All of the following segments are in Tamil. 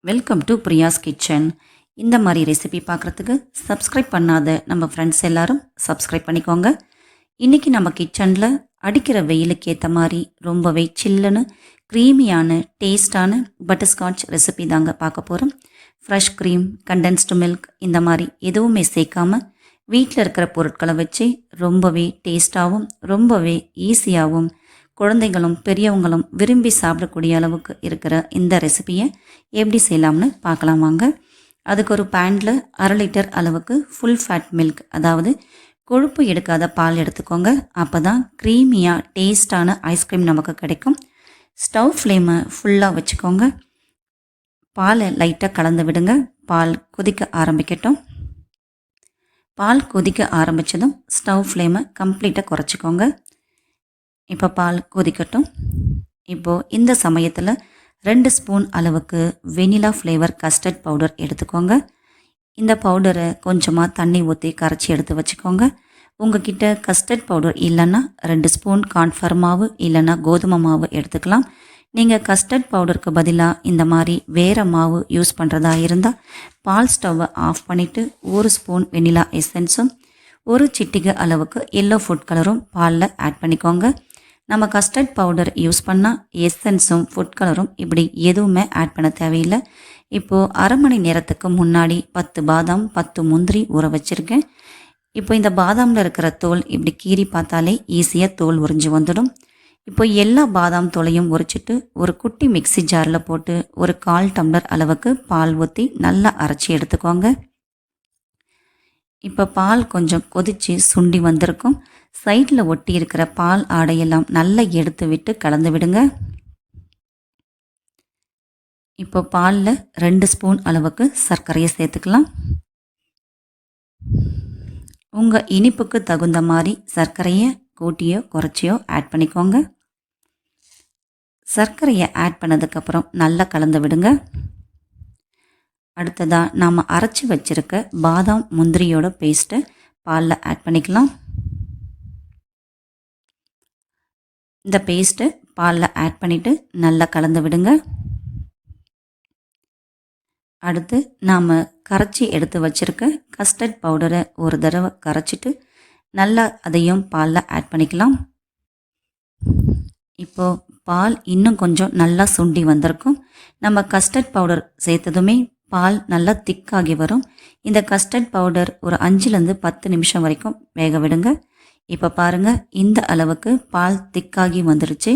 Welcome to Priya's kitchen. இந்த மாதிரி ரெசிபி பார்க்குறதுக்கு சப்ஸ்கிரைப் பண்ணாத நம்ம ஃப்ரெண்ட்ஸ் எல்லாரும் சப்ஸ்கிரைப் பண்ணிக்கோங்க. இன்றைக்கி நம்ம கிச்சனில் அடிக்கிற வெயிலுக்கு ஏற்ற மாதிரி ரொம்பவே சில்லுன்னு க்ரீமியான டேஸ்டான பட்டர்ஸ்காட்ச் ரெசிபி தாங்க பார்க்க போகிறோம். ஃப்ரெஷ் க்ரீம், கண்டென்ஸ்டு மில்க் இந்த மாதிரி எதுவுமே சேர்க்காம வீட்டில் இருக்கிற பொருட்களை வச்சு ரொம்பவே டேஸ்ட்டாகவும் ரொம்பவே ஈஸியாகவும் குழந்தைகளும் பெரியவங்களும் விரும்பி சாப்பிடக்கூடிய அளவுக்கு இருக்கிற இந்த ரெசிபியை எப்படி செய்யலாம்னு பார்க்கலாம் வாங்க. அதுக்கு ஒரு பேனில் 1/2 லிட்டர் அளவுக்கு ஃபுல் ஃபேட் மில்க், அதாவது கொழுப்பு எடுக்காத பால் எடுத்துக்கோங்க. அப்போ தான் க்ரீமியாக டேஸ்டான ஐஸ்கிரீம் நமக்கு கிடைக்கும். ஸ்டவ் ஃப்ளேமை ஃபுல்லாக வச்சுக்கோங்க. பாலை லைட்டாக கலந்து விடுங்க. பால் கொதிக்க ஆரம்பிக்கட்டும். பால் கொதிக்க ஆரம்பித்ததும் ஸ்டவ் ஃப்ளேமை கம்ப்ளீட்டாக குறைச்சிக்கோங்க. இப்போ பால் கொதிக்கட்டும். இப்போது இந்த சமயத்தில் 2 ஸ்பூன் அளவுக்கு வெனிலா ஃப்ளேவர் கஸ்டர்ட் பவுடர் எடுத்துக்கோங்க. இந்த பவுடரை கொஞ்சமாக தண்ணி ஊற்றி கரைச்சி எடுத்து வச்சுக்கோங்க. உங்ககிட்ட கஸ்டர்ட் பவுடர் இல்லைன்னா 2 ஸ்பூன் கார்ன்ஃப்ளவர் மாவு இல்லைன்னா கோதுமை மாவு எடுத்துக்கலாம். நீங்கள் கஸ்டர்ட் பவுடருக்கு பதிலாக இந்த மாதிரி வேறு மாவு யூஸ் பண்ணுறதா இருந்தால் பால் ஸ்டவ்வை ஆஃப் பண்ணிவிட்டு 1 ஸ்பூன் வெனிலா எசன்ஸும் 1 சிட்டிகை அளவுக்கு எல்லோ ஃபுட் கலரும் பாலில் ஆட் பண்ணிக்கோங்க. நம்ம கஸ்டர்ட் பவுடர் யூஸ் பண்ணால் எசன்ஸும் ஃபுட் கலரும் இப்படி எதுவுமே ஆட் பண்ண தேவையில்லை. இப்போது 1/2 மணி நேரத்துக்கு முன்னாடி 10 பாதாம் 10 முந்திரி ஊற வச்சுருக்கேன். இப்போ இந்த பாதாமில் இருக்கிற தோல் இப்படி கீறி பார்த்தாலே ஈஸியாக தோல் உறிஞ்சி வந்துடும். இப்போ எல்லா பாதாம் தோலையும் உரிச்சிட்டு ஒரு குட்டி மிக்ஸி ஜாரில் போட்டு ஒரு 1/4 டம்ளர் அளவுக்கு பால் ஊற்றி நல்லா அரைச்சி எடுத்துக்கோங்க. இப்போ பால் கொஞ்சம் கொதித்து சுண்டி வந்திருக்கும். சைடில் ஒட்டி இருக்கிற பால் ஆடையெல்லாம் நல்லா எடுத்து விட்டு கலந்து விடுங்க. இப்போ பாலில் 2 ஸ்பூன் அளவுக்கு சர்க்கரையை சேர்த்துக்கலாம். உங்கள் இனிப்புக்கு தகுந்த மாதிரி சர்க்கரையை கூட்டியோ குறைச்சியோ ஆட் பண்ணிக்கோங்க. சர்க்கரையை ஆட் பண்ணதுக்கப்புறம் நல்லா கலந்து விடுங்க. அடுத்ததாக நாம் அரைச்சி வச்சுருக்க பாதாம் முந்திரியோட பேஸ்ட்டை பாலில் ஆட் பண்ணிக்கலாம். இந்த பேஸ்ட்டை பாலில் ஆட் பண்ணிவிட்டு நல்லா கலந்து விடுங்க. அடுத்து நாம் கரைச்சி எடுத்து வச்சுருக்க கஸ்டர்ட் பவுடரை ஒரு தடவை கரைச்சிட்டு நல்லா அதையும் பாலில் ஆட் பண்ணிக்கலாம். இப்போது பால் இன்னும் கொஞ்சம் நல்லா சுண்டி வந்திருக்கும். நம்ம கஸ்டர்ட் பவுடர் சேர்த்ததுமே பால் நல்லா திக்காகி வரும். இந்த கஸ்டர்ட் பவுடர் ஒரு 5லேருந்து 10 நிமிஷம் வரைக்கும் வேக விடுங்க. இப்போ பாருங்கள், இந்த அளவுக்கு பால் திக்காகி வந்துடுச்சு.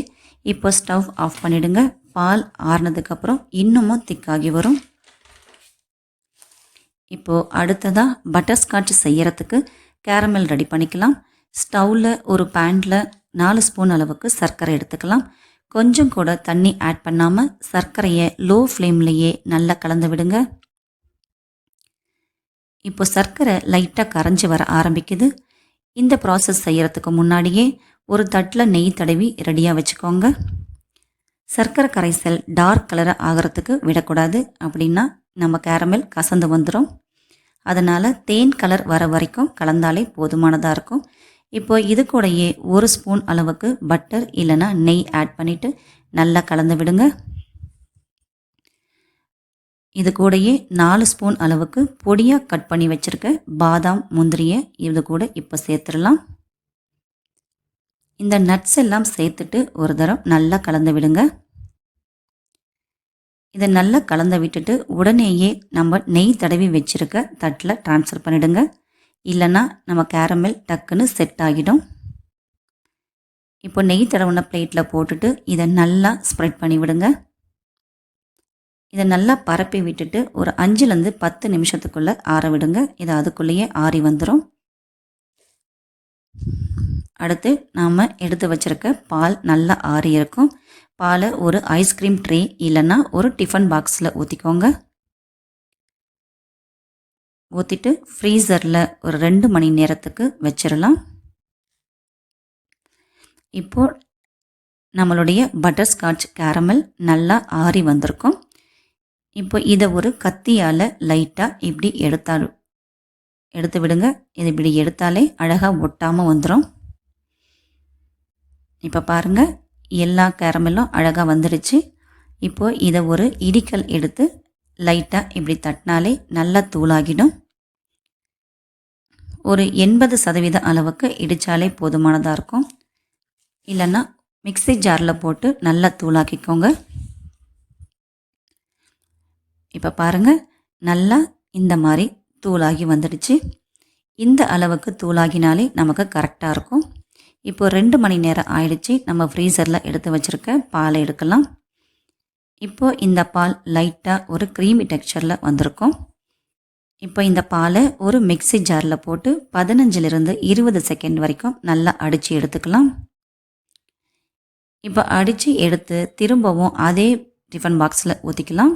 இப்போ ஸ்டவ் ஆஃப் பண்ணிவிடுங்க. பால் ஆறுனதுக்கப்புறம் இன்னமும் திக்காகி வரும். இப்போது அடுத்ததாக பட்டர்ஸ்காட்ச் செய்கிறதுக்கு கேரமல் ரெடி பண்ணிக்கலாம். ஸ்டவ்வில் ஒரு பேனில் 4 ஸ்பூன் அளவுக்கு சர்க்கரை எடுத்துக்கலாம். கொஞ்சம் கூட தண்ணி ஆட் பண்ணாமல் சர்க்கரையை லோ ஃப்ளேம்லேயே நல்லா கலந்து விடுங்க. இப்போ சர்க்கரை லைட்டாக கரைஞ்சி வர ஆரம்பிக்குது. இந்த ப்ராசஸ் செய்கிறதுக்கு முன்னாடியே ஒரு தட்டில் நெய் தடவி ரெடியாக வச்சுக்கோங்க. சர்க்கரை கரைசல் டார்க் கலரை ஆகிறதுக்கு விடக்கூடாது, அப்படின்னா நம்ம கேரமல் கசந்து வந்துடும். அதனால் தேன் கலர் வர வரைக்கும் கலந்தாலே போதுமானதாக இருக்கும். இப்போ இது கூடயே 1 ஸ்பூன் அளவுக்கு பட்டர் இல்லைன்னா நெய் ஆட் பண்ணிவிட்டு நல்லா கலந்து விடுங்க. இது கூடயே 4 ஸ்பூன் அளவுக்கு பொடியாக கட் பண்ணி வச்சுருக்க பாதாம் முந்திரியை இது கூட இப்போ சேர்த்துடலாம். இந்த நட்ஸ் எல்லாம் சேர்த்துட்டு ஒரு தரம் நல்லா கலந்து விடுங்க. இதை நல்லா கலந்து விட்டுட்டு உடனேயே நம்ம நெய் தடவி வச்சுருக்க தட்டில் ட்ரான்ஸ்ஃபர் பண்ணிவிடுங்க. இல்லைன்னா நம்ம கேரமல் டக்குன்னு செட் ஆகிடும். இப்போ நெய் தடவின பிளேட்டில் போட்டுட்டு இதை நல்லா ஸ்ப்ரெட் பண்ணி விடுங்க. இதை நல்லா பரப்பி விட்டுட்டு ஒரு 5லேருந்து 10 நிமிஷத்துக்குள்ளே ஆற விடுங்க. இது அதுக்குள்ளேயே ஆறி வந்துடும். அடுத்து நாம் எடுத்து வச்சுருக்க பால் நல்லா ஆறி இருக்கும். பாலை ஒரு ஐஸ்கிரீம் ட்ரே இல்லைன்னா ஒரு டிஃபன் பாக்ஸில் ஊற்றிக்கோங்க. ஊற்றிட்டு ஃப்ரீசரில் ஒரு 2 மணி நேரத்துக்கு வச்சிடலாம். இப்போது நம்மளுடைய பட்டர்ஸ்காட்ச் கேரமல் நல்லா ஆறி வந்திருக்கும். இப்போ இதை ஒரு கத்தியால் லைட்டாக இப்படி எடுத்து விடுங்க. இது இப்படி எடுத்தாலே அழகாக ஒட்டாமல் வந்துடும். இப்போ பாருங்கள், எல்லா கேரமலும் அழகாக வந்துடுச்சு. இப்போது இதை ஒரு இடிக்கல் எடுத்து லைட்டாக இப்படி தட்டினாலே நல்லா தூளாகிடும். ஒரு 80% அளவுக்கு இடித்தாலே போதுமானதாக இருக்கும். இல்லைன்னா மிக்ஸி ஜாரில் போட்டு நல்லா தூளாக்கிக்கோங்க. இப்போ பாருங்கள், நல்லா இந்த மாதிரி தூளாகி வந்துடுச்சு. இந்த அளவுக்கு தூளாகினாலே நமக்கு கரெக்டாக இருக்கும். இப்போ 2 மணி நேரம் ஆயிடுச்சு. நம்ம ஃப்ரீசரில் எடுத்து வச்சுருக்க பாலை எடுக்கலாம். இப்போது இந்த பால் லைட்டாக ஒரு க்ரீமி டெக்ஸ்சரில் வந்திருக்கும். இப்போ இந்த பாலை ஒரு மிக்ஸி ஜாரில் போட்டு 15லிருந்து 20 செகண்ட் வரைக்கும் நல்லா அடித்து எடுத்துக்கலாம். இப்போ அடித்து எடுத்து திரும்பவும் அதே டிஃபன் பாக்ஸில் ஊற்றிக்கலாம்.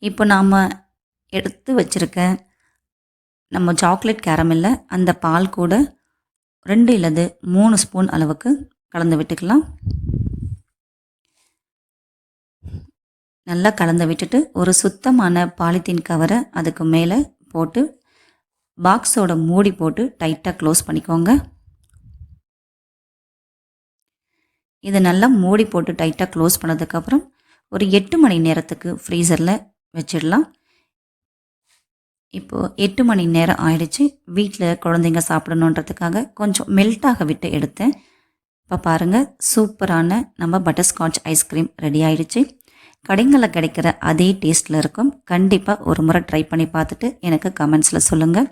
இப்போ நாம் எடுத்து வச்சுருக்க நம்ம சாக்லேட் கேரமெல்ல அந்த பால் கூட 2 இல்லது 3 ஸ்பூன் அளவுக்கு கலந்து விட்டுக்கலாம். நல்லா கலந்து விட்டுட்டு ஒரு சுத்தமான பாலித்தீன் கவரை அதுக்கு மேலே போட்டு பாக்ஸோட மூடி போட்டு டைட்டாக க்ளோஸ் பண்ணிக்கோங்க. இதை நல்லா மூடி போட்டு டைட்டாக க்ளோஸ் பண்ணதுக்கப்புறம் ஒரு 8 மணி நேரத்துக்கு ஃப்ரீசரில் வச்சிடலாம். இப்போது 8 மணி நேரம் ஆயிடுச்சு. வீட்டில் குழந்தைங்க சாப்பிடணுன்றதுக்காக கொஞ்சம் மெல்ட்டாக விட்டு எடுத்தேன். இப்போ பாருங்கள், சூப்பரான நம்ம பட்டர்ஸ்காட்ச் ஐஸ்கிரீம் ரெடி ஆயிடுச்சு. கடைகளில் கிடைக்கிற அதே டேஸ்ட்டில் இருக்கும். கண்டிப்பாக ஒரு முறை ட்ரை பண்ணி பார்த்துட்டு எனக்கு கமெண்ட்ஸில் சொல்லுங்கள்.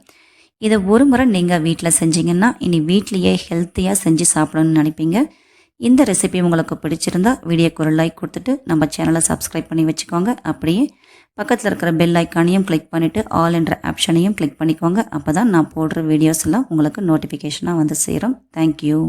இதை ஒரு முறை நீங்கள் வீட்டில் செஞ்சீங்கன்னா இனி வீட்லேயே ஹெல்த்தியாக செஞ்சு சாப்பிடணும்னு நினைப்பீங்க. இந்த ரெசிபி உங்களுக்கு பிடிச்சிருந்தா வீடியோக்கு ஒரு லைக் கொடுத்துட்டு நம்ம சேனலை சப்ஸ்கிரைப் பண்ணி வச்சுக்கோங்க. அப்படியே பக்கத்தில் இருக்கிற பெல் ஐக்கானையும் கிளிக் பண்ணிவிட்டு ஆல் என்ற ஆப்ஷனையும் கிளிக் பண்ணிக்கோங்க. அப்போ தான் நான் போடுற வீடியோஸ் எல்லாம் உங்களுக்கு நோட்டிஃபிகேஷனாக வந்து சேரும். தேங்க்யூ.